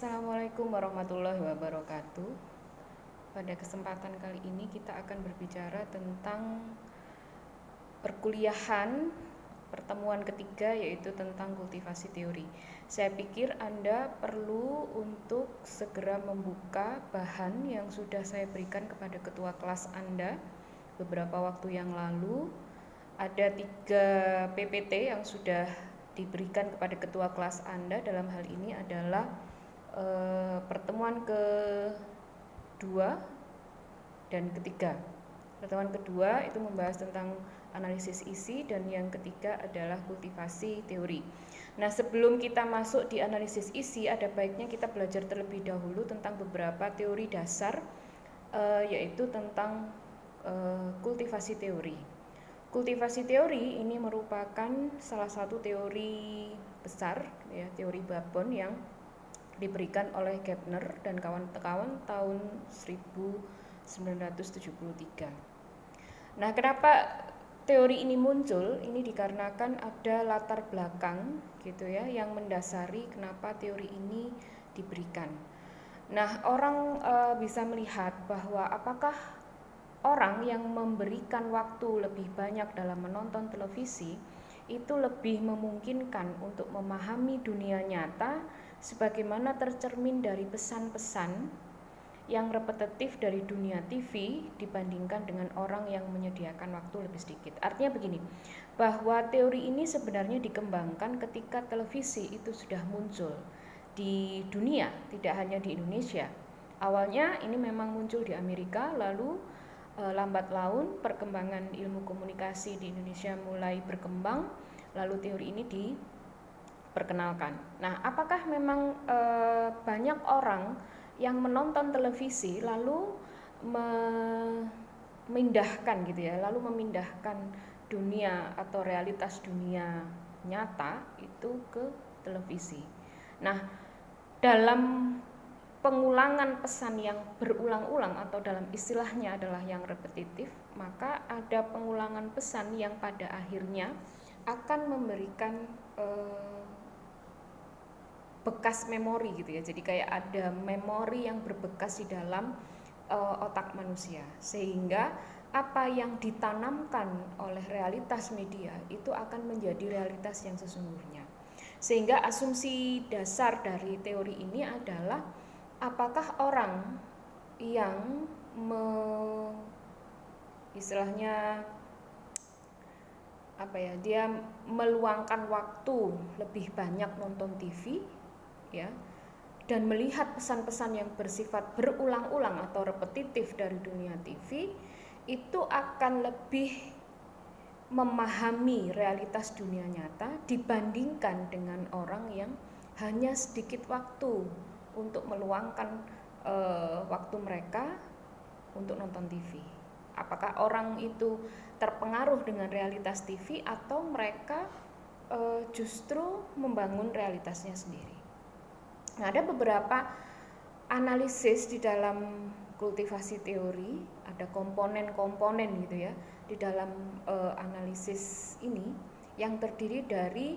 Assalamualaikum warahmatullahi wabarakatuh. Pada kesempatan kali ini kita akan berbicara tentang perkuliahan pertemuan ketiga, yaitu tentang kultivasi teori. Saya pikir Anda perlu untuk segera membuka bahan yang sudah saya berikan kepada ketua kelas Anda beberapa waktu yang lalu. Ada 3 PPT yang sudah diberikan kepada ketua kelas Anda. Dalam hal ini adalah pertemuan kedua dan ketiga. Pertemuan kedua itu membahas tentang analisis isi, dan yang ketiga adalah kultivasi teori. Nah, sebelum kita masuk di analisis isi, ada baiknya kita belajar terlebih dahulu tentang beberapa teori dasar, yaitu tentang kultivasi teori. Kultivasi teori ini merupakan salah satu teori besar, ya, teori Babon yang diberikan oleh Gepner dan kawan-kawan tahun 1973. Nah, kenapa teori ini muncul? Ini dikarenakan ada latar belakang gitu ya yang mendasari kenapa teori ini diberikan. Nah, orang bisa melihat bahwa apakah orang yang memberikan waktu lebih banyak dalam menonton televisi itu lebih memungkinkan untuk memahami dunia nyata sebagaimana tercermin dari pesan-pesan yang repetitif dari dunia TV dibandingkan dengan orang yang menyediakan waktu lebih sedikit. Artinya begini, bahwa teori ini sebenarnya dikembangkan ketika televisi itu sudah muncul di dunia, tidak hanya di Indonesia. Awalnya ini memang muncul di Amerika, lalu lambat laun perkembangan ilmu komunikasi di Indonesia mulai berkembang, lalu teori ini diperkenalkan. Nah, apakah memang banyak orang yang menonton televisi lalu memindahkan gitu ya, lalu memindahkan dunia atau realitas dunia nyata itu ke televisi. Nah, dalam pengulangan pesan yang berulang-ulang atau dalam istilahnya adalah yang repetitif, maka ada pengulangan pesan yang pada akhirnya akan memberikan bekas memori gitu ya. Jadi kayak ada memori yang berbekas di dalam otak manusia, sehingga apa yang ditanamkan oleh realitas media itu akan menjadi realitas yang sesungguhnya. Sehingga asumsi dasar dari teori ini adalah apakah orang yang istilahnya dia meluangkan waktu lebih banyak nonton TV ya, dan melihat pesan-pesan yang bersifat berulang-ulang atau repetitif dari dunia TV, itu akan lebih memahami realitas dunia nyata dibandingkan dengan orang yang hanya sedikit waktu untuk meluangkan waktu mereka untuk nonton TV. Apakah orang itu terpengaruh dengan realitas TV atau mereka justru membangun realitasnya sendiri? Nah, ada beberapa analisis di dalam kultivasi teori, ada komponen-komponen gitu ya di dalam analisis ini yang terdiri dari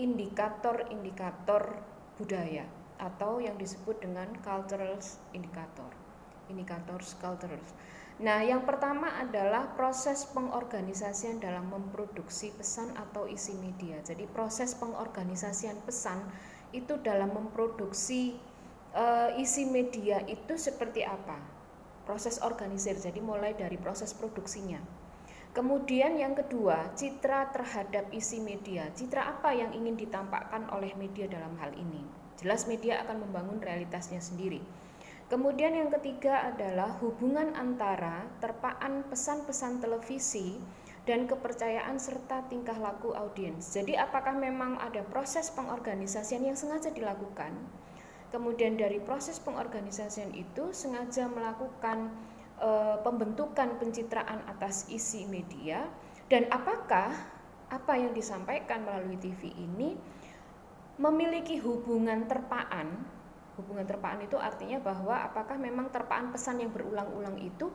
indikator-indikator budaya atau yang disebut dengan cultural indicators cultures. Nah, yang pertama adalah proses pengorganisasian dalam memproduksi pesan atau isi media. Jadi proses pengorganisasian pesan itu dalam memproduksi isi media itu seperti apa? Proses organisir, jadi mulai dari proses produksinya. Kemudian yang kedua, citra terhadap isi media. Citra apa yang ingin ditampakkan oleh media dalam hal ini? Jelas media akan membangun realitasnya sendiri. Kemudian yang ketiga adalah hubungan antara terpaan pesan-pesan televisi dan kepercayaan serta tingkah laku audiens. Jadi apakah memang ada proses pengorganisasian yang sengaja dilakukan? Kemudian dari proses pengorganisasian itu sengaja melakukan pembentukan pencitraan atas isi media, dan apakah apa yang disampaikan melalui TV ini memiliki hubungan terpaan. Hubungan terpaan itu artinya bahwa apakah memang terpaan pesan yang berulang-ulang itu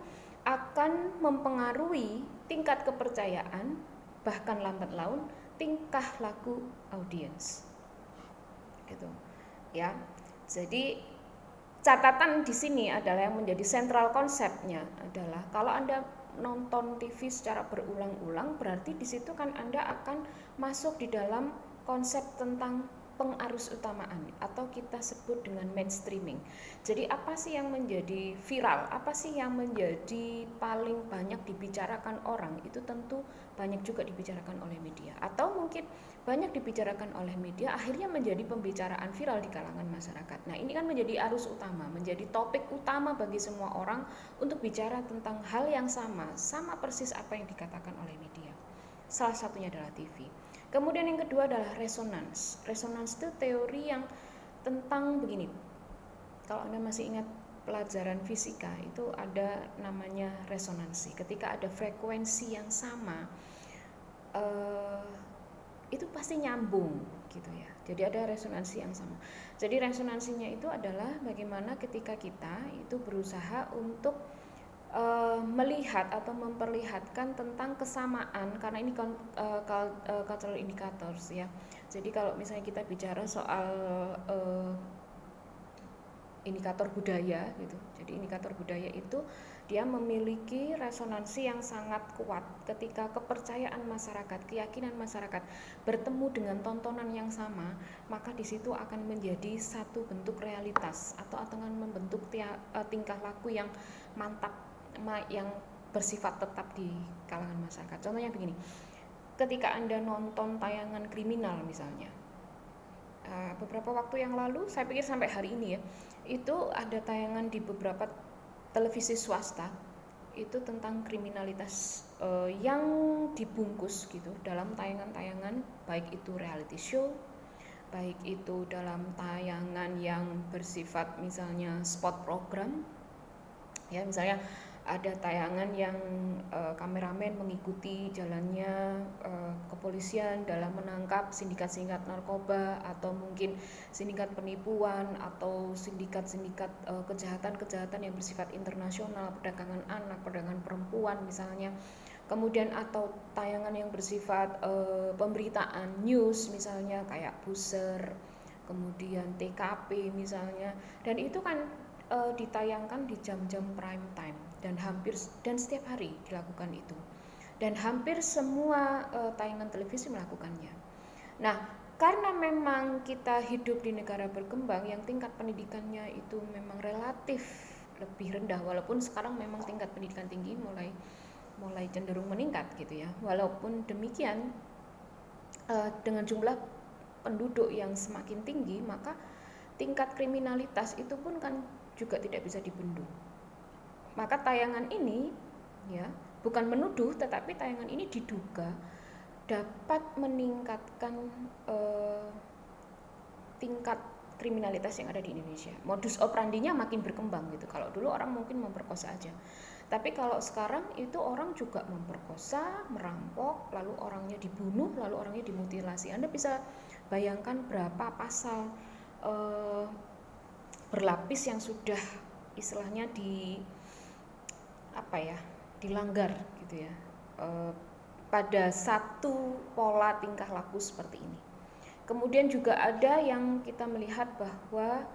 akan mempengaruhi tingkat kepercayaan, bahkan lambat laun tingkah laku audiens. Gitu. Ya. Jadi catatan di sini adalah yang menjadi sentral konsepnya adalah kalau Anda nonton TV secara berulang-ulang berarti di situ kan Anda akan masuk di dalam konsep tentang pengarus utamaan atau kita sebut dengan mainstreaming. Jadi apa sih yang menjadi viral? Apa sih yang menjadi paling banyak dibicarakan orang? Itu tentu banyak juga dibicarakan oleh media atau mungkin banyak dibicarakan oleh media akhirnya menjadi pembicaraan viral di kalangan masyarakat. Nah, ini kan menjadi arus utama, menjadi topik utama bagi semua orang untuk bicara tentang hal yang sama persis apa yang dikatakan oleh media. Salah satunya adalah TV. Kemudian yang kedua adalah resonans. Resonans itu teori yang tentang begini. Kalau Anda masih ingat pelajaran fisika itu ada namanya resonansi. Ketika ada frekuensi yang sama, itu pasti nyambung gitu ya. Jadi ada resonansi yang sama. Jadi resonansinya itu adalah bagaimana ketika kita itu berusaha untuk melihat atau memperlihatkan tentang kesamaan karena ini cultural indicators ya. Jadi kalau misalnya kita bicara soal indikator budaya gitu. Jadi indikator budaya itu dia memiliki resonansi yang sangat kuat ketika kepercayaan masyarakat, keyakinan masyarakat bertemu dengan tontonan yang sama, maka di situ akan menjadi satu bentuk realitas atau akan membentuk tingkah laku yang mantap, yang bersifat tetap di kalangan masyarakat. Contohnya begini, ketika Anda nonton tayangan kriminal misalnya, beberapa waktu yang lalu, saya pikir sampai hari ini ya, itu ada tayangan di beberapa televisi swasta itu tentang kriminalitas yang dibungkus gitu dalam tayangan-tayangan, baik itu reality show, baik itu dalam tayangan yang bersifat misalnya spot program ya, misalnya ada tayangan yang kameramen mengikuti jalannya kepolisian dalam menangkap sindikat-sindikat narkoba atau mungkin sindikat penipuan atau sindikat-sindikat kejahatan-kejahatan yang bersifat internasional, perdagangan anak, perdagangan perempuan misalnya. Kemudian atau tayangan yang bersifat pemberitaan news misalnya kayak buzzer, kemudian TKP misalnya, dan itu kan ditayangkan di jam-jam prime time dan setiap hari dilakukan itu, dan hampir semua tayangan televisi melakukannya. Nah, karena memang kita hidup di negara berkembang yang tingkat pendidikannya itu memang relatif lebih rendah, walaupun sekarang memang tingkat pendidikan tinggi mulai cenderung meningkat gitu ya. Walaupun demikian dengan jumlah penduduk yang semakin tinggi, maka tingkat kriminalitas itu pun kan juga tidak bisa dibendung. Maka tayangan ini ya bukan menuduh, tetapi tayangan ini diduga dapat meningkatkan tingkat kriminalitas yang ada di Indonesia. Modus operandinya makin berkembang gitu. Kalau dulu orang mungkin memperkosa aja, tapi kalau sekarang itu orang juga memperkosa, merampok, lalu orangnya dibunuh, lalu orangnya dimutilasi. Anda bisa bayangkan berapa pasal berlapis yang sudah istilahnya dilanggar gitu ya, pada satu pola tingkah laku seperti ini. Kemudian juga ada yang kita melihat bahwa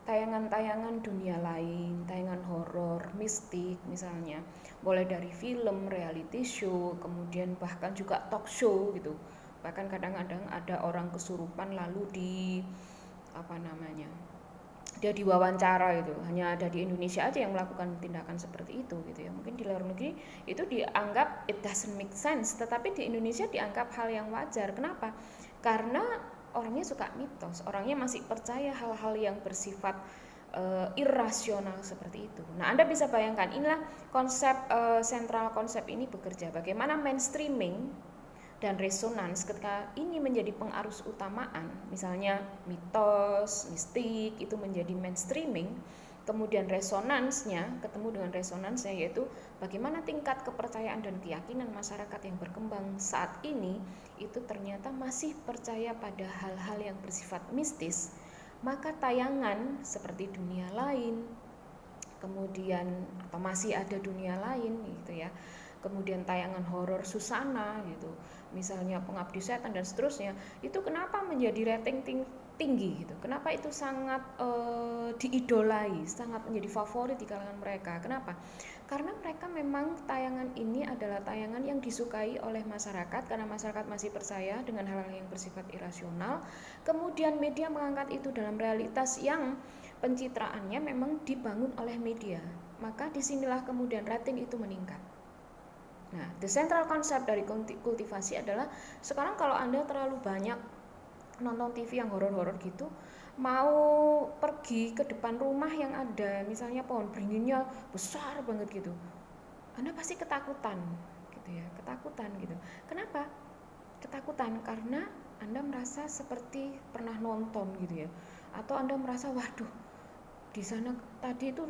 tayangan-tayangan dunia lain, tayangan horor, mistik misalnya, mulai dari film, reality show, kemudian bahkan juga talk show gitu. Bahkan kadang-kadang ada orang kesurupan lalu dia diwawancara gitu. Hanya ada di Indonesia aja yang melakukan tindakan seperti itu gitu ya. Mungkin di luar negeri itu dianggap it doesn't make sense, tetapi di Indonesia dianggap hal yang wajar. Kenapa? Karena orangnya suka mitos, orangnya masih percaya hal-hal yang bersifat irasional seperti itu. Nah, Anda bisa bayangkan inilah konsep sentral konsep ini bekerja. Bagaimana mainstreaming dan resonans ketika ini menjadi pengarus utamaan, misalnya mitos, mistik itu menjadi mainstreaming, kemudian resonansnya ketemu dengan resonansnya, yaitu bagaimana tingkat kepercayaan dan keyakinan masyarakat yang berkembang saat ini itu ternyata masih percaya pada hal-hal yang bersifat mistis. Maka tayangan seperti dunia lain, kemudian atau masih ada dunia lain gitu ya, kemudian tayangan horor Susana gitu, misalnya Pengabdi Setan dan seterusnya, itu kenapa menjadi rating tinggi gitu? Kenapa itu sangat diidolai, sangat menjadi favorit di kalangan mereka? Kenapa? Karena mereka memang tayangan ini adalah tayangan yang disukai oleh masyarakat karena masyarakat masih percaya dengan hal-hal yang bersifat irasional. Kemudian media mengangkat itu dalam realitas yang pencitraannya memang dibangun oleh media. Maka disinilah kemudian rating itu meningkat. Nah, the central concept dari kultivasi adalah sekarang kalau Anda terlalu banyak nonton TV yang horor-horor gitu, mau pergi ke depan rumah yang ada misalnya pohon beringinnya besar banget gitu, Anda pasti ketakutan gitu ya, ketakutan gitu. Kenapa? Ketakutan karena Anda merasa seperti pernah nonton gitu ya, atau Anda merasa waduh di sana tadi itu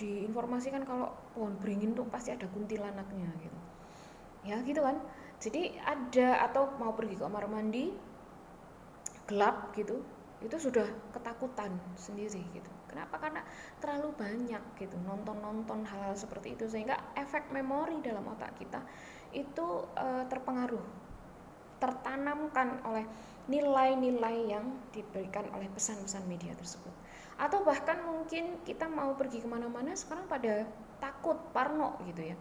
diinformasikan kalau pohon beringin tuh pasti ada kuntilanaknya gitu. Ya gitu kan. Jadi ada, atau mau pergi ke kamar mandi gelap gitu, itu sudah ketakutan sendiri gitu. Kenapa? Karena terlalu banyak gitu nonton hal-hal seperti itu, sehingga efek memori dalam otak kita itu terpengaruh, tertanamkan oleh nilai-nilai yang diberikan oleh pesan-pesan media tersebut. Atau bahkan mungkin kita mau pergi kemana-mana sekarang pada takut, parno gitu ya,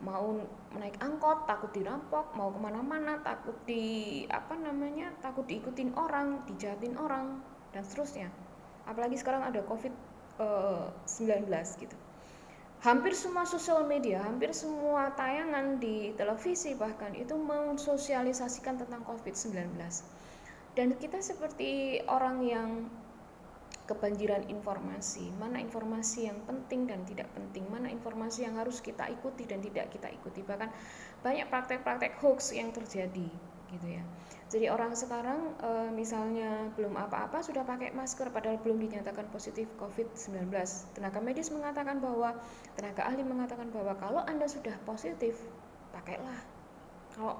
mau naik angkot takut dirampok, mau kemana-mana takut takut diikutin orang, dijahatin orang dan seterusnya. Apalagi sekarang ada COVID-19 gitu. Hampir semua sosial media, hampir semua tayangan di televisi bahkan itu mensosialisasikan tentang COVID-19. Dan kita seperti orang yang kebanjiran informasi, mana informasi yang penting dan tidak penting, mana informasi yang harus kita ikuti dan tidak kita ikuti. Bahkan banyak praktek-praktek hoax yang terjadi gitu ya. Jadi orang sekarang misalnya belum apa-apa sudah pakai masker padahal belum dinyatakan positif COVID-19. Tenaga medis mengatakan bahwa, tenaga ahli mengatakan bahwa kalau Anda sudah positif, pakailah. Kalau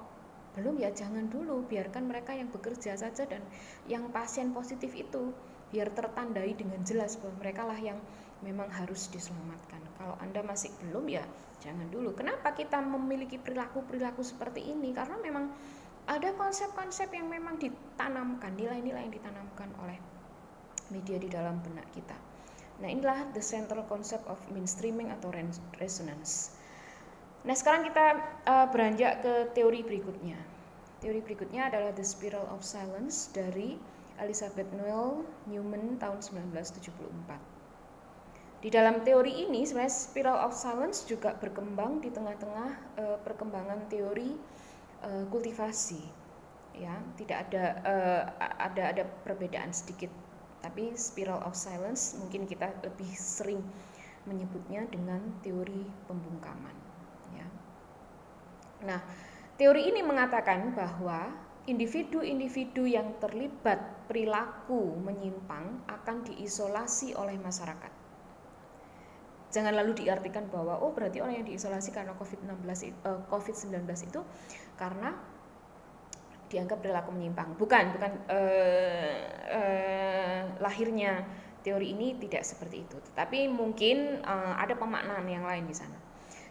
belum ya jangan dulu, biarkan mereka yang bekerja saja dan yang pasien positif itu biar tertandai dengan jelas bahwa mereka lah yang memang harus diselamatkan. Kalau Anda masih belum ya jangan dulu. Kenapa kita memiliki perilaku-perilaku seperti ini? Karena memang ada konsep-konsep yang memang ditanamkan, nilai-nilai yang ditanamkan oleh media di dalam benak kita. Nah, inilah the central concept of mainstreaming atau resonance. Nah, sekarang kita beranjak ke teori berikutnya. Teori berikutnya adalah The Spiral of Silence dari Elizabeth Noel Newman tahun 1974. Di dalam teori ini sebenarnya Spiral of Silence juga berkembang di tengah-tengah perkembangan teori kultivasi. Ya, tidak ada perbedaan sedikit. Tapi Spiral of Silence mungkin kita lebih sering menyebutnya dengan teori pembungkaman. Ya. Nah, teori ini mengatakan bahwa individu-individu yang terlibat perilaku menyimpang akan diisolasi oleh masyarakat. Jangan lalu diartikan bahwa berarti orang yang diisolasi karena COVID-19 itu karena dianggap perilaku menyimpang. Bukan lahirnya teori ini tidak seperti itu. Tetapi mungkin ada pemaknaan yang lain di sana.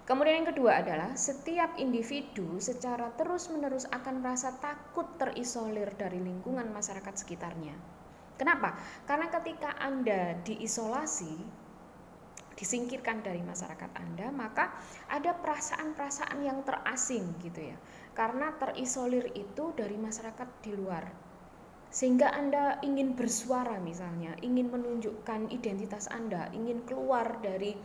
Kemudian yang kedua adalah setiap individu secara terus-menerus akan merasa takut terisolir dari lingkungan masyarakat sekitarnya. Kenapa? Karena ketika Anda diisolasi, disingkirkan dari masyarakat Anda, maka ada perasaan-perasaan yang terasing gitu ya. Karena terisolir itu dari masyarakat di luar. Sehingga Anda ingin bersuara misalnya, ingin menunjukkan identitas Anda, ingin keluar dari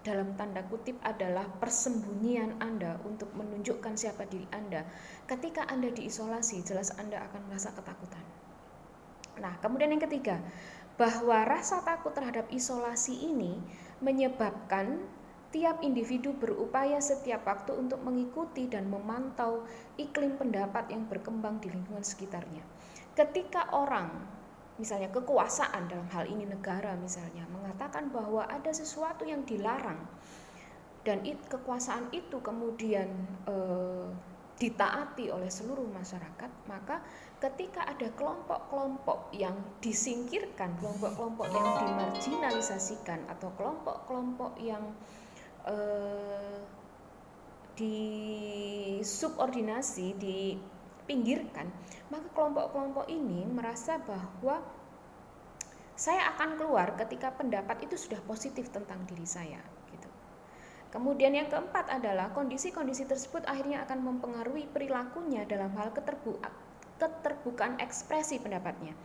dalam tanda kutip adalah persembunyian Anda untuk menunjukkan siapa diri Anda. Ketika Anda diisolasi, jelas Anda akan merasa ketakutan. Nah, kemudian yang ketiga, bahwa rasa takut terhadap isolasi ini menyebabkan tiap individu berupaya setiap waktu untuk mengikuti dan memantau iklim pendapat yang berkembang di lingkungan sekitarnya. Ketika orang, misalnya kekuasaan dalam hal ini negara misalnya, mengatakan bahwa ada sesuatu yang dilarang dan kekuasaan itu kemudian ditaati oleh seluruh masyarakat, maka ketika ada kelompok-kelompok yang disingkirkan, kelompok-kelompok yang dimarginalisasikan atau kelompok-kelompok yang disubordinasi, dipinggirkan, maka kelompok-kelompok ini merasa bahwa saya akan keluar ketika pendapat itu sudah positif tentang diri saya gitu. Kemudian yang keempat adalah kondisi-kondisi tersebut akhirnya akan mempengaruhi perilakunya dalam hal keterbukaan ekspresi pendapatnya.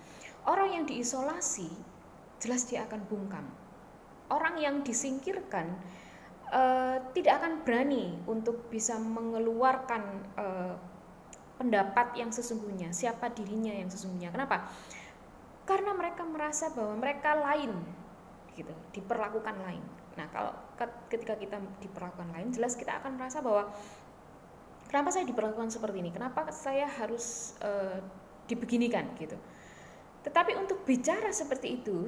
Orang yang diisolasi jelas dia akan bungkam. Orang yang disingkirkan tidak akan berani untuk bisa mengeluarkan pendapat yang sesungguhnya, siapa dirinya yang sesungguhnya. Kenapa? Karena mereka merasa bahwa mereka lain gitu, diperlakukan lain. Nah, kalau ketika kita diperlakukan lain, jelas kita akan merasa bahwa kenapa saya diperlakukan seperti ini? Kenapa saya harus dibeginikan gitu. Tetapi untuk bicara seperti itu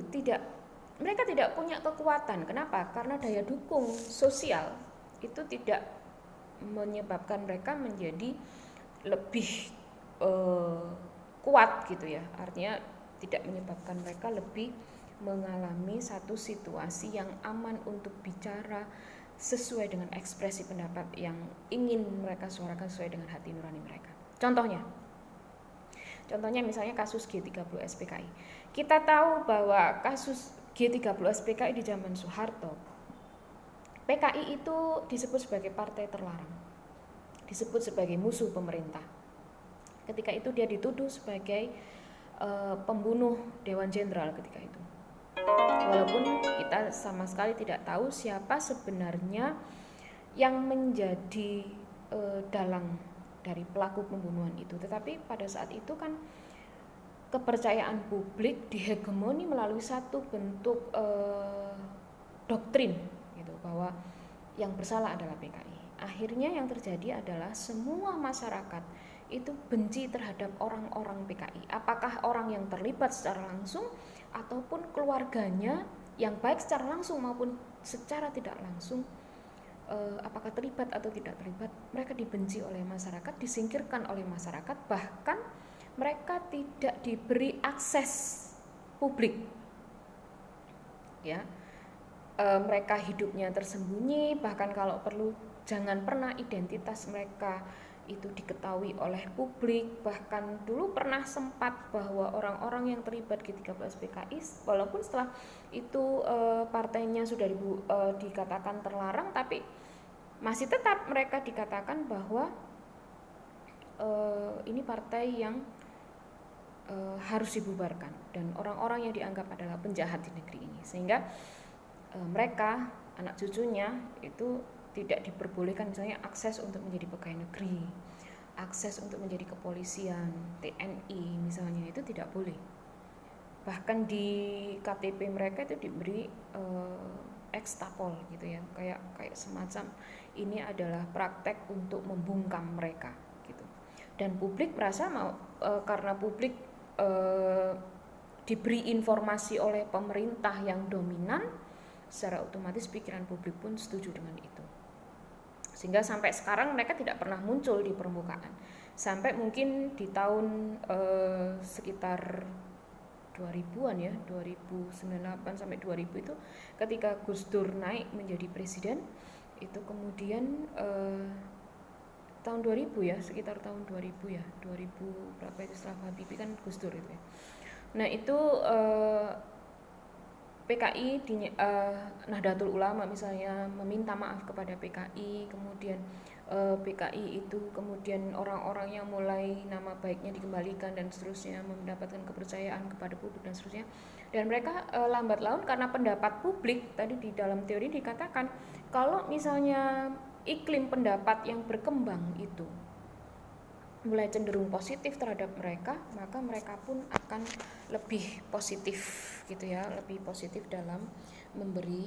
mereka tidak punya kekuatan. Kenapa? Karena daya dukung sosial itu tidak menyebabkan mereka menjadi lebih kuat gitu ya. Artinya tidak menyebabkan mereka lebih mengalami satu situasi yang aman untuk bicara sesuai dengan ekspresi pendapat yang ingin mereka suarakan sesuai dengan hati nurani mereka. Contohnya misalnya kasus G30 SPKI. Kita tahu bahwa kasus G30 SPKI di zaman Soeharto, PKI itu disebut sebagai partai terlarang, disebut sebagai musuh pemerintah. Ketika itu dia dituduh sebagai pembunuh Dewan Jenderal ketika itu. Walaupun kita sama sekali tidak tahu siapa sebenarnya yang menjadi dalang dari pelaku pembunuhan itu. Tetapi pada saat itu kan kepercayaan publik dihegemoni melalui satu bentuk doktrin gitu, bahwa yang bersalah adalah PKI. Akhirnya yang terjadi adalah semua masyarakat itu benci terhadap orang-orang PKI, apakah orang yang terlibat secara langsung ataupun keluarganya yang baik secara langsung maupun secara tidak langsung, apakah terlibat atau tidak terlibat, mereka dibenci oleh masyarakat, disingkirkan oleh masyarakat, bahkan mereka tidak diberi akses publik ya. Mereka hidupnya tersembunyi, bahkan kalau perlu jangan pernah identitas mereka itu diketahui oleh publik. Bahkan dulu pernah sempat bahwa orang-orang yang terlibat G30 SPKI, walaupun setelah itu partainya sudah dikatakan terlarang, tapi masih tetap mereka dikatakan bahwa ini partai yang harus dibubarkan dan orang-orang yang dianggap adalah penjahat di negeri ini, sehingga mereka, anak cucunya itu tidak diperbolehkan misalnya akses untuk menjadi pegawai negeri, akses untuk menjadi kepolisian, TNI misalnya, itu tidak boleh. Bahkan di KTP mereka itu diberi ekstapol gitu ya, kayak semacam ini adalah praktek untuk membungkam mereka gitu. Dan publik merasa karena publik diberi informasi oleh pemerintah yang dominan, secara otomatis pikiran publik pun setuju dengan itu. Sehingga sampai sekarang mereka tidak pernah muncul di permukaan. Sampai mungkin di tahun sekitar 2000-an ya, 2098 sampai 2000 itu ketika Gus Dur naik menjadi presiden, itu kemudian tahun 2000 ya, sekitar tahun 2000 ya, 2000 berapa itu setelah Habibie kan Gus Dur itu ya. Nah itu PKI Nahdlatul Ulama misalnya meminta maaf kepada PKI, kemudian PKI itu kemudian orang-orang yang mulai nama baiknya dikembalikan dan seterusnya, mendapatkan kepercayaan kepada publik dan seterusnya. Dan mereka lambat laun karena pendapat publik tadi di dalam teori dikatakan kalau misalnya iklim pendapat yang berkembang itu mulai cenderung positif terhadap mereka, maka mereka pun akan lebih positif gitu ya, lebih positif dalam memberi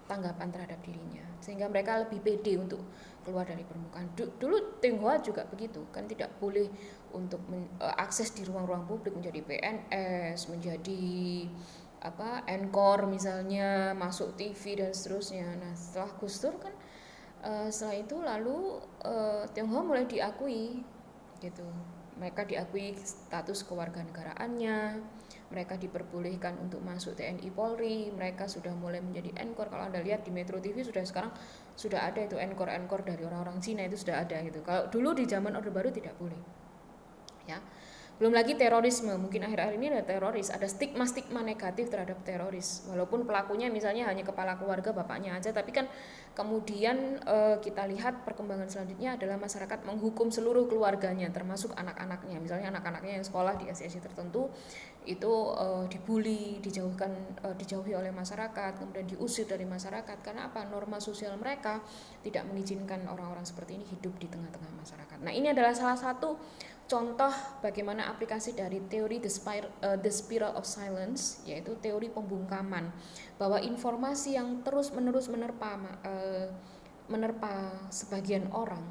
tanggapan terhadap dirinya, sehingga mereka lebih pede untuk keluar dari permukaan. Dulu Tionghoa juga begitu kan, tidak boleh untuk akses di ruang-ruang publik, menjadi PNS, menjadi anchor misalnya, masuk TV dan seterusnya. Nah setelah Gus Dur kan setelah itu lalu Tionghoa mulai diakui gitu, mereka diakui status kewarganegaraannya, mereka diperbolehkan untuk masuk TNI Polri, mereka sudah mulai menjadi anchor. Kalau Anda lihat di Metro TV sekarang sudah ada itu anchor dari orang-orang Cina, itu sudah ada gitu. Kalau dulu di zaman Orde Baru tidak boleh. Ya. Belum lagi terorisme, mungkin akhir-akhir ini ada teroris, ada stigma-stigma negatif terhadap teroris. Walaupun pelakunya misalnya hanya kepala keluarga bapaknya aja, tapi kan kemudian kita lihat perkembangan selanjutnya adalah masyarakat menghukum seluruh keluarganya, termasuk anak-anaknya. Misalnya anak-anaknya yang sekolah di SI tertentu itu dibully, dijauhi oleh masyarakat, kemudian diusir dari masyarakat. Karena apa? Norma sosial mereka tidak mengizinkan orang-orang seperti ini hidup di tengah-tengah masyarakat. Nah, ini adalah salah satu contoh bagaimana aplikasi dari teori the spiral of silence, yaitu teori pembungkaman, bahwa informasi yang terus-menerus menerpa sebagian orang,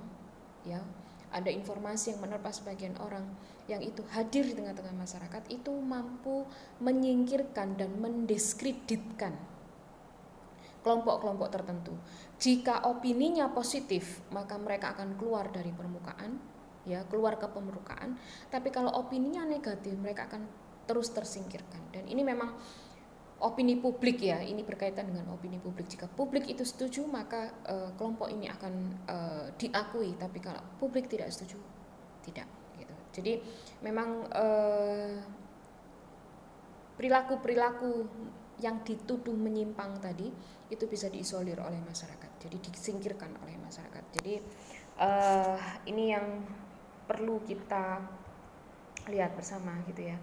ya, ada informasi yang menerpa sebagian orang yang itu hadir di tengah-tengah masyarakat, itu mampu menyingkirkan dan mendiskreditkan kelompok-kelompok tertentu. Jika opininya positif, maka mereka akan keluar dari permukaan, ya, keluar ke permukaan. Tapi kalau opininya negatif, mereka akan terus tersingkirkan. Dan ini memang opini publik, ya, ini berkaitan dengan opini publik. Jika publik itu setuju, maka kelompok ini akan diakui. Tapi kalau publik tidak setuju, tidak gitu. Jadi memang perilaku-perilaku yang dituduh menyimpang tadi itu bisa diisolir oleh masyarakat, jadi disingkirkan oleh masyarakat. Jadi ini yang perlu kita lihat bersama gitu ya.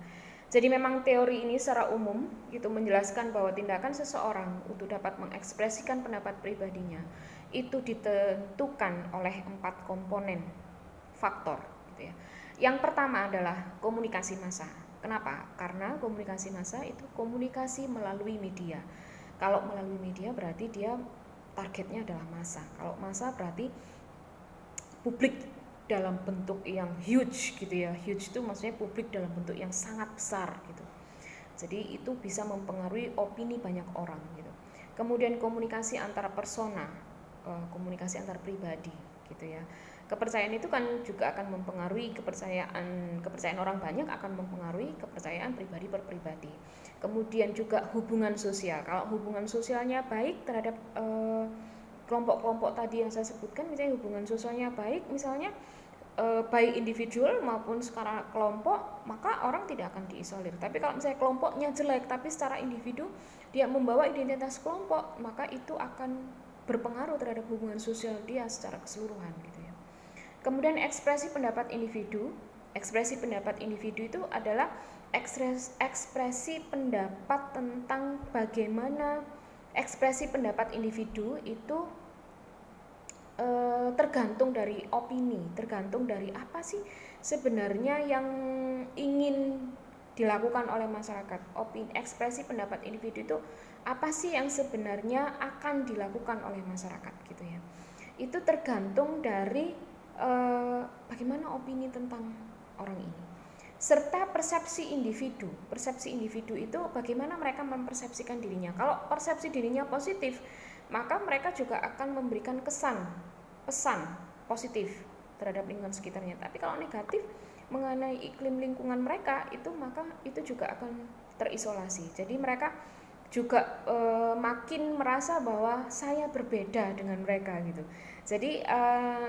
Jadi memang teori ini secara umum itu menjelaskan bahwa tindakan seseorang untuk dapat mengekspresikan pendapat pribadinya itu ditentukan oleh 4 komponen faktor gitu ya. Yang pertama adalah komunikasi massa. Kenapa? Karena komunikasi massa itu komunikasi melalui media. Kalau melalui media berarti dia targetnya adalah massa. Kalau massa berarti publik dalam bentuk yang huge gitu ya. Huge itu maksudnya publik dalam bentuk yang sangat besar gitu. Jadi itu bisa mempengaruhi opini banyak orang gitu. Kemudian komunikasi antar persona, komunikasi antar pribadi gitu ya. Kepercayaan itu kan juga akan mempengaruhi kepercayaan orang banyak akan mempengaruhi kepercayaan pribadi per pribadi. Kemudian juga hubungan sosial. Kalau hubungan sosialnya baik terhadap kelompok-kelompok tadi yang saya sebutkan, misalnya hubungan sosialnya baik, misalnya baik individual maupun secara kelompok, maka orang tidak akan diisolir. Tapi kalau misalnya kelompoknya jelek tapi secara individu dia membawa identitas kelompok, maka itu akan berpengaruh terhadap hubungan sosial dia secara keseluruhan gitu ya. Kemudian ekspresi pendapat individu. Ekspresi pendapat individu itu adalah ekspresi pendapat tentang bagaimana ekspresi pendapat individu itu tergantung dari opini, tergantung dari apa sih sebenarnya yang ingin dilakukan oleh masyarakat. Ekspresi pendapat individu itu apa sih yang sebenarnya akan dilakukan oleh masyarakat gitu ya. Itu tergantung dari bagaimana opini tentang orang ini, serta persepsi individu. Persepsi individu itu bagaimana mereka mempersepsikan dirinya. Kalau persepsi dirinya positif, maka mereka juga akan memberikan pesan positif terhadap lingkungan sekitarnya. Tapi kalau negatif mengenai iklim lingkungan mereka itu, maka itu juga akan terisolasi. Jadi mereka juga makin merasa bahwa saya berbeda dengan mereka gitu. Jadi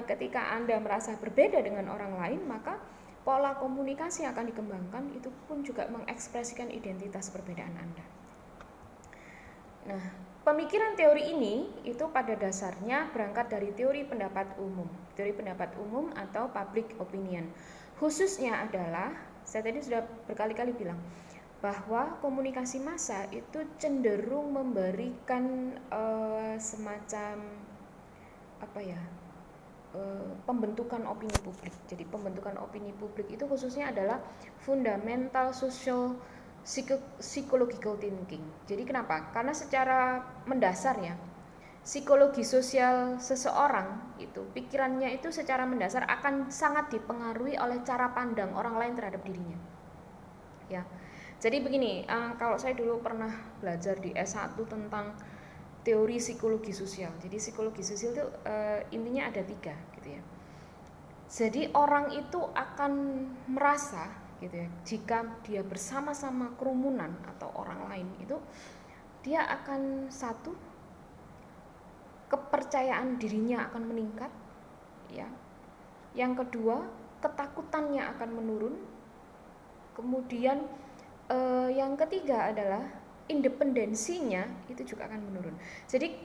ketika Anda merasa berbeda dengan orang lain, maka pola komunikasi yang akan dikembangkan itu pun juga mengekspresikan identitas perbedaan Anda. Nah, pemikiran teori ini itu pada dasarnya berangkat dari teori pendapat umum. Teori pendapat umum atau public opinion. Khususnya adalah, saya tadi sudah berkali-kali bilang, bahwa komunikasi massa itu cenderung memberikan semacam pembentukan opini publik. Jadi pembentukan opini publik itu khususnya adalah fundamental social psychological thinking. Jadi kenapa? Karena secara mendasar ya, psikologi sosial seseorang itu, pikirannya itu secara mendasar akan sangat dipengaruhi oleh cara pandang orang lain terhadap dirinya. Ya. Jadi begini, kalau saya dulu pernah belajar di S1 tentang teori psikologi sosial. Jadi psikologi sosial itu intinya ada 3 gitu ya. Jadi orang itu akan merasa gitu ya. Jika dia bersama-sama kerumunan atau orang lain itu, dia akan satu, kepercayaan dirinya akan meningkat, ya. Yang kedua, ketakutannya akan menurun. Kemudian yang ketiga adalah independensinya itu juga akan menurun. Jadi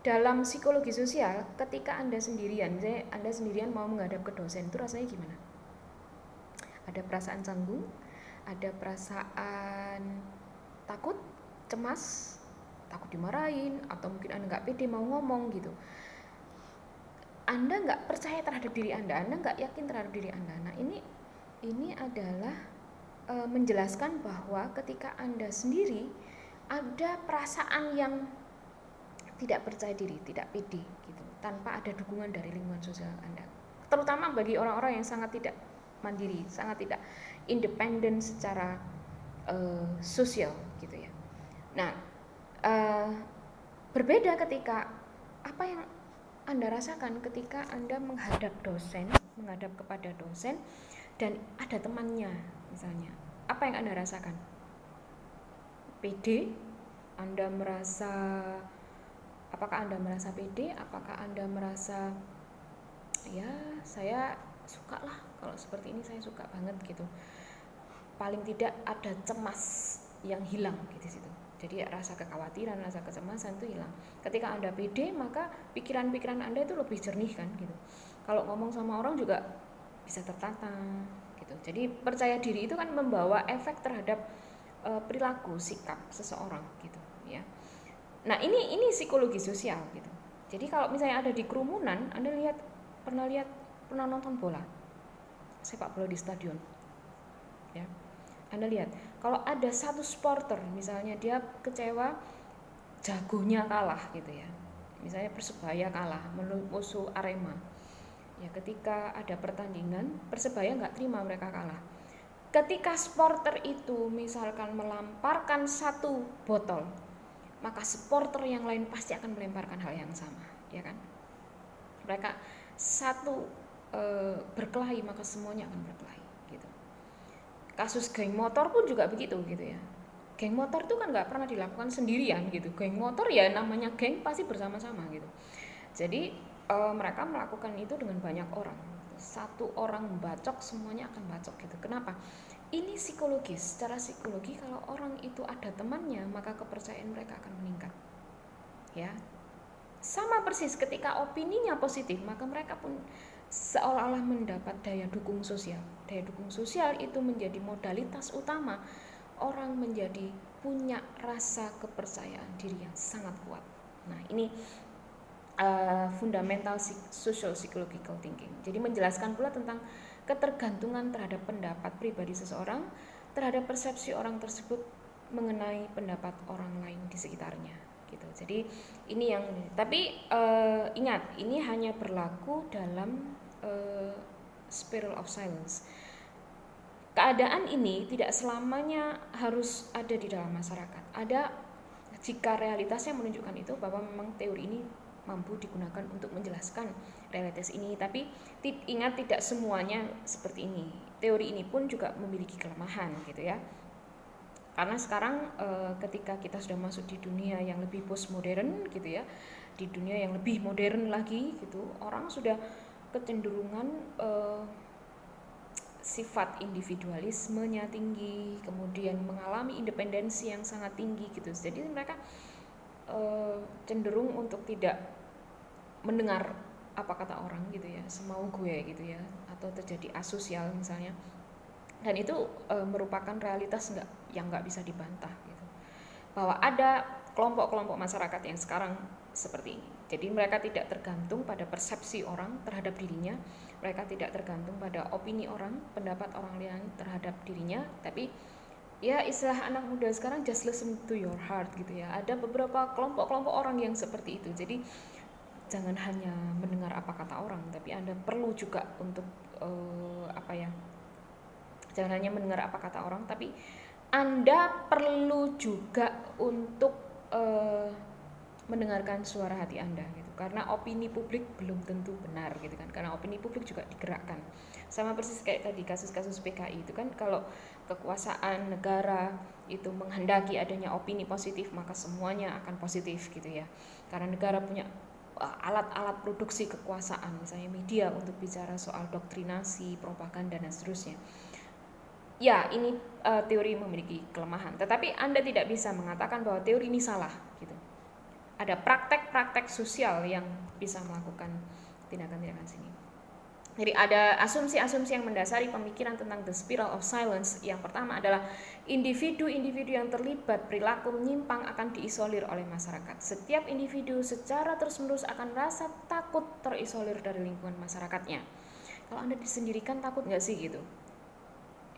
dalam psikologi sosial, ketika Anda sendirian mau menghadap ke dosen, itu rasanya gimana? Ada perasaan canggung, ada perasaan takut, cemas, takut dimarahin, atau mungkin Anda nggak pede mau ngomong gitu. Anda nggak percaya terhadap diri Anda nggak yakin terhadap diri Anda. Nah, ini adalah menjelaskan bahwa ketika Anda sendiri ada perasaan yang tidak percaya diri, tidak pede gitu, tanpa ada dukungan dari lingkungan sosial Anda. Terutama bagi orang-orang yang sangat tidak mandiri, sangat tidak independen secara sosial gitu ya. Nah, berbeda ketika apa yang Anda rasakan ketika Anda menghadap kepada dosen dan ada temannya misalnya. Apa yang Anda rasakan? Pede? Apakah Anda merasa pede? Apakah Anda merasa ya saya suka lah kalau seperti ini, saya suka banget gitu. Paling tidak ada cemas yang hilang gitu situ. Jadi rasa kekhawatiran, rasa kecemasan itu hilang. Ketika Anda pede, maka pikiran-pikiran Anda itu lebih jernih kan gitu. Kalau ngomong sama orang juga bisa tertata gitu. Jadi percaya diri itu kan membawa efek terhadap perilaku, sikap seseorang gitu ya. Nah, ini psikologi sosial gitu. Jadi kalau misalnya ada di kerumunan, Anda pernah nonton bola sepak bola di stadion. Ya. Anda lihat, kalau ada satu supporter misalnya dia kecewa jagonya kalah gitu ya. Misalnya Persebaya kalah musuh Arema. Ya, ketika ada pertandingan, Persebaya nggak terima mereka kalah. Ketika supporter itu misalkan melamparkan satu botol, maka supporter yang lain pasti akan melemparkan hal yang sama, ya kan? Mereka satu berkelahi, maka semuanya akan berkelahi gitu. Kasus geng motor pun juga begitu gitu ya. Geng motor itu kan nggak pernah dilakukan sendirian gitu. Geng motor ya namanya geng pasti bersama-sama gitu. Jadi mereka melakukan itu dengan banyak orang. Satu orang bacok, semuanya akan bacok gitu. Kenapa? Ini psikologis. Secara psikologi kalau orang itu ada temannya, maka kepercayaan mereka akan meningkat. Ya. Sama persis ketika opininya positif, maka mereka pun seolah-olah mendapat daya dukung sosial. Daya dukung sosial itu menjadi modalitas utama orang menjadi punya rasa kepercayaan diri yang sangat kuat. Nah, ini fundamental social psychological thinking. Jadi menjelaskan pula tentang ketergantungan terhadap pendapat pribadi seseorang terhadap persepsi orang tersebut mengenai pendapat orang lain di sekitarnya gitu. Jadi ini yang ingat, ini hanya berlaku dalam spiral of silence. Keadaan ini tidak selamanya harus ada di dalam masyarakat. Ada jika realitasnya menunjukkan itu bahwa memang teori ini mampu digunakan untuk menjelaskan realitas ini, tapi ingat tidak semuanya seperti ini. Teori ini pun juga memiliki kelemahan gitu ya. Karena sekarang ketika kita sudah masuk di dunia yang lebih postmodern gitu ya, di dunia yang lebih modern lagi gitu, orang sudah kecenderungan sifat individualismenya tinggi, kemudian mengalami independensi yang sangat tinggi gitu. Jadi mereka cenderung untuk tidak mendengar apa kata orang gitu ya, semau gue gitu ya, atau terjadi asosial misalnya. Dan itu merupakan realitas yang nggak bisa dibantah gitu. Bahwa ada kelompok-kelompok masyarakat yang sekarang seperti ini. Jadi mereka tidak tergantung pada persepsi orang terhadap dirinya, mereka tidak tergantung pada opini orang, pendapat orang lain terhadap dirinya, tapi ya istilah anak muda sekarang just listen to your heart gitu ya. Ada beberapa kelompok-kelompok orang yang seperti itu. Jadi jangan hanya mendengar apa kata orang, tapi Anda perlu juga untuk jangan hanya mendengar apa kata orang, tapi Anda perlu juga untuk mendengarkan suara hati Anda gitu. Karena opini publik belum tentu benar gitu kan. Karena opini publik juga digerakkan. Sama persis kayak tadi kasus-kasus PKI itu kan, kalau kekuasaan negara itu menghendaki adanya opini positif, maka semuanya akan positif gitu ya. Karena negara punya alat-alat produksi kekuasaan, misalnya media untuk bicara soal doktrinasi, propaganda dan seterusnya. Ya, ini teori memiliki kelemahan, tetapi Anda tidak bisa mengatakan bahwa teori ini salah gitu. Ada praktek-praktek sosial yang bisa melakukan tindakan-tindakan sini. Jadi ada asumsi-asumsi yang mendasari pemikiran tentang the spiral of silence. Yang pertama adalah individu-individu yang terlibat perilaku menyimpang akan diisolir oleh masyarakat. Setiap individu secara terus-menerus akan merasa takut terisolir dari lingkungan masyarakatnya. Kalau Anda disendirikan takut nggak sih gitu?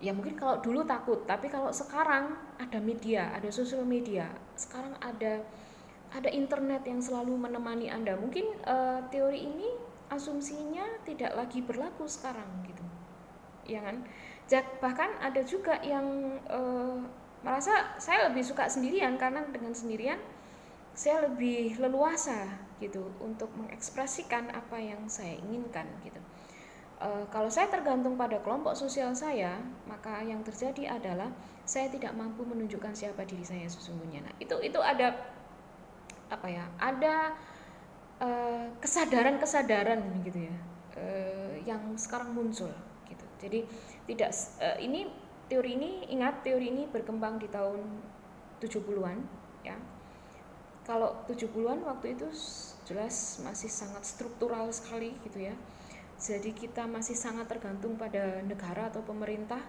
Ya mungkin kalau dulu takut, tapi kalau sekarang ada media, ada sosial media, sekarang ada internet yang selalu menemani Anda. Mungkin teori ini asumsinya tidak lagi berlaku sekarang gitu, ya kan? Bahkan ada juga yang merasa saya lebih suka sendirian, karena dengan sendirian saya lebih leluasa gitu untuk mengekspresikan apa yang saya inginkan gitu. Kalau saya tergantung pada kelompok sosial saya, maka yang terjadi adalah saya tidak mampu menunjukkan siapa diri saya sesungguhnya. Nah, itu ada apa ya? Ada kesadaran gitu ya, yang sekarang muncul gitu. Jadi tidak ini teori ini, ingat teori ini berkembang di tahun 70-an ya. Kalau 70-an waktu itu jelas masih sangat struktural sekali gitu ya. Jadi kita masih sangat tergantung pada negara atau pemerintah,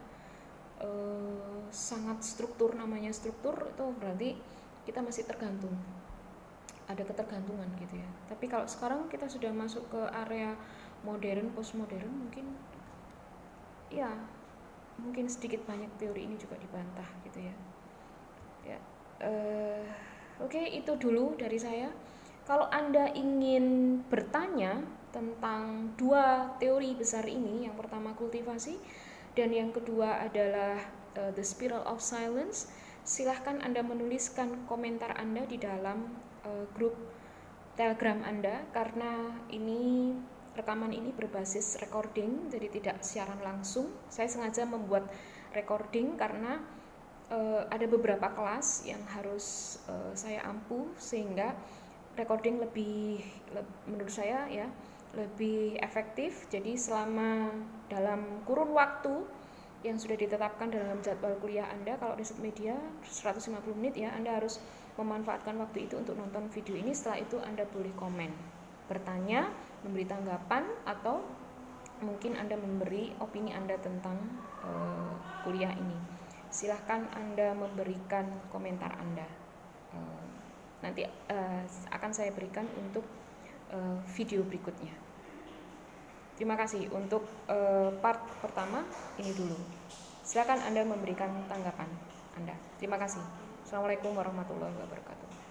sangat struktur, namanya struktur itu berarti kita masih tergantung, ada ketergantungan gitu ya. Tapi kalau sekarang kita sudah masuk ke area modern, postmodern, mungkin ya mungkin sedikit banyak teori ini juga dibantah gitu ya. Ya, oke, itu dulu dari saya. Kalau Anda ingin bertanya tentang dua teori besar ini, yang pertama kultivasi dan yang kedua adalah the spiral of silence, silahkan Anda menuliskan komentar Anda di dalam grup Telegram Anda, karena ini rekaman ini berbasis recording, jadi tidak siaran langsung. Saya sengaja membuat recording karena ada beberapa kelas yang harus saya ampu, sehingga recording lebih menurut saya ya lebih efektif. Jadi selama dalam kurun waktu yang sudah ditetapkan dalam jadwal kuliah Anda, kalau riset media 150 menit ya, Anda harus memanfaatkan waktu itu untuk nonton video ini. Setelah itu Anda boleh komen, bertanya, memberi tanggapan, atau mungkin Anda memberi opini Anda tentang kuliah ini. Silahkan Anda memberikan komentar Anda. Nanti akan saya berikan untuk video berikutnya. Terima kasih untuk part pertama ini dulu. Silakan Anda memberikan tanggapan Anda. Terima kasih. Assalamualaikum warahmatullahi wabarakatuh.